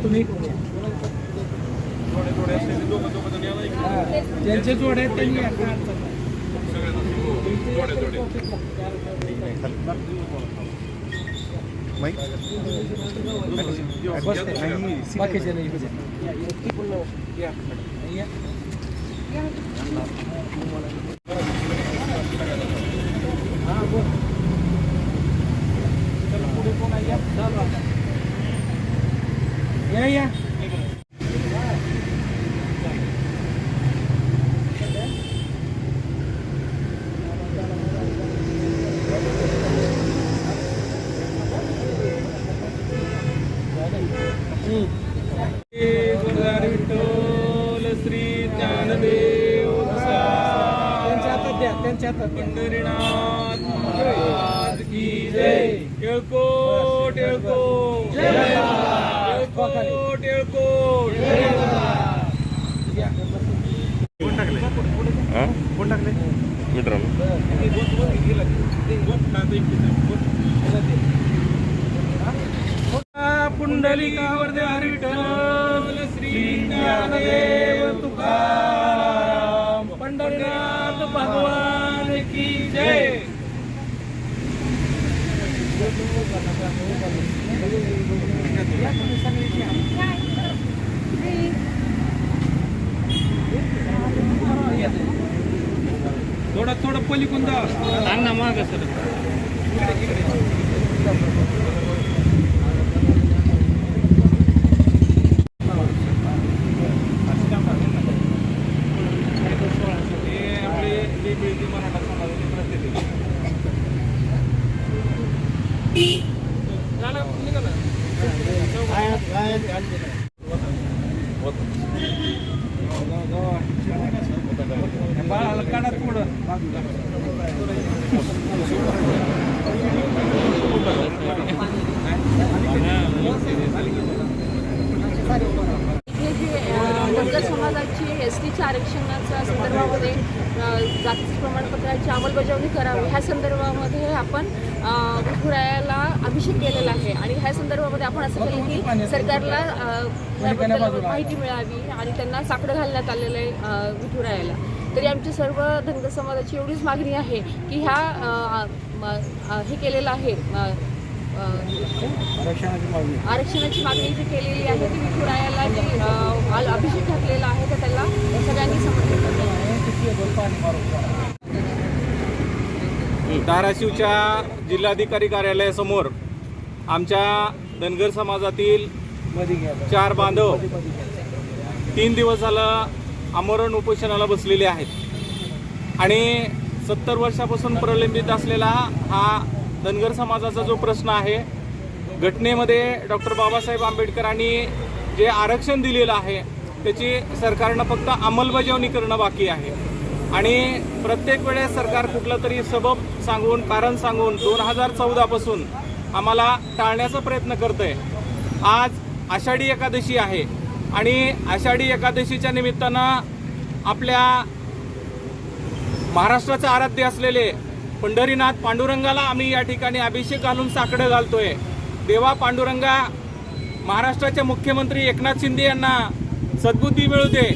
तुम्ही ज्यांचे जोड आहेत त्यांनी बाकीचे नाही पुढे कोण आहे या विठ्ठल श्री ज्ञानदेव त्यांच्या हातात पंढरीनाथ महाराज की जय. येळकोट येळकोट येळकोट येळकोट. कोण टाकले पुंडलिकावर हरी विठ्ठल श्री ज्ञानदेव तुकाराम पंढरीनाथ भगवान की जय. थोडं पलीकडून जा ना माग सर. धनगर समाजाची एसटीच्या आरक्षणाच्या संदर्भामध्ये जातीच्या प्रमाणपत्राची अंमलबजावणी करावी ह्या संदर्भामध्ये आपण विठुरायाला अभिषेक केलेला आहे आणि ह्या संदर्भामध्ये आपण असं केलं की सरकारला याबद्दल माहिती मिळावी आणि त्यांना साकडं घालण्यात आलेलं आहे विठुरायाला. तरी आमची सर्व धनगर समाजाची एवढीच मागणी आहे की ह्या हे केलेलं आहे आरक्षणाची मागणी जी केलेली आहे ती विठुरायाला जी अभिषेक घातलेला आहे तर त्याला सगळ्यांनी समर्थन केलं. धाराशिवच्या जिल्हाधिकारी कार्यालयासमोर आमच्या धनगर समाजातील 4 बांधव 3 दिवस झालं आमरण उपोषणाला बसलेले आहेत आणि 70 वर्षापासून प्रलंबित असलेला हा धनगर समाजाचा जो प्रश्न आहे, घटनेमध्ये डॉक्टर बाबासाहेब आंबेडकरांनी जे आरक्षण दिलेलं आहे त्याची सरकारनं फक्त अंमलबजावणी करणं बाकी आहे आणि प्रत्येक वेळेस सरकार कुठलं तरी सबब सांगून कारण सांगून 2014 पासून आम्हाला टाळण्याचा प्रयत्न करतंय. आज आषाढी एकादशी आहे आणि आषाढी एकादशीच्या निमित्तानं आपल्या महाराष्ट्राचे आराध्य असलेले पंढरीनाथ पांडुरंगाला आम्ही या ठिकाणी अभिषेक घालून साकडं घालतोय. देवा पांडुरंगा, महाराष्ट्राचे मुख्यमंत्री एकनाथ शिंदे यांना सद्बुद्धी मिळू दे,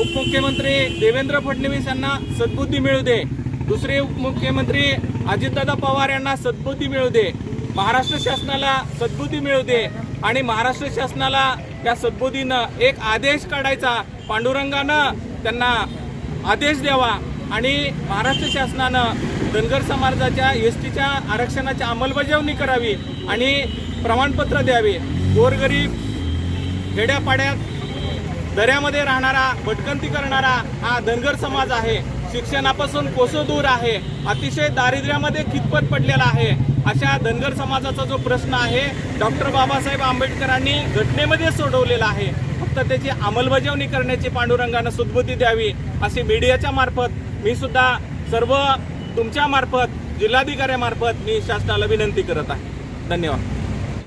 उपमुख्यमंत्री देवेंद्र फडणवीस यांना सद्बुद्धी मिळू दे, दुसरे उपमुख्यमंत्री अजितदादा पवार यांना सद्बुद्धी मिळू दे, महाराष्ट्र शासनाला सद्बुद्धी मिळू दे आणि महाराष्ट्र शासनाला त्या सद्बुद्धीनं एक आदेश काढायचा, पांडुरंगानं त्यांना आदेश द्यावा आणि महाराष्ट्र शासनानं धनगर समाजाच्या एसटीच्या आरक्षणाची अंमलबजावणी करावी आणि प्रमाणपत्र द्यावे. गोरगरीब खेड्यापाड्यात दऱ्यामध्ये राहणारा भटकंती करणारा हा धनगर समाज आहे. शिक्षणापासून कोसो दूर आहे, अतिशय दारिद्र्यामध्ये खितपत पडलेला आहे. अशा धनगर समाजाचा जो प्रश्न आहे डॉक्टर बाबासाहेब आंबेडकरांनी घटनेमध्ये सोडवलेला आहे. फक्त त्याची अंमलबजावणी करण्याची पांडुरंगानं सद्बुद्धी द्यावी अशी मीडियाच्या मार्फत मी सुद्धा सर्व तुमच्या मार्फत जिल्हाधिकाऱ्यामार्फत मी शासनाला विनंती करत आहे. धन्यवाद.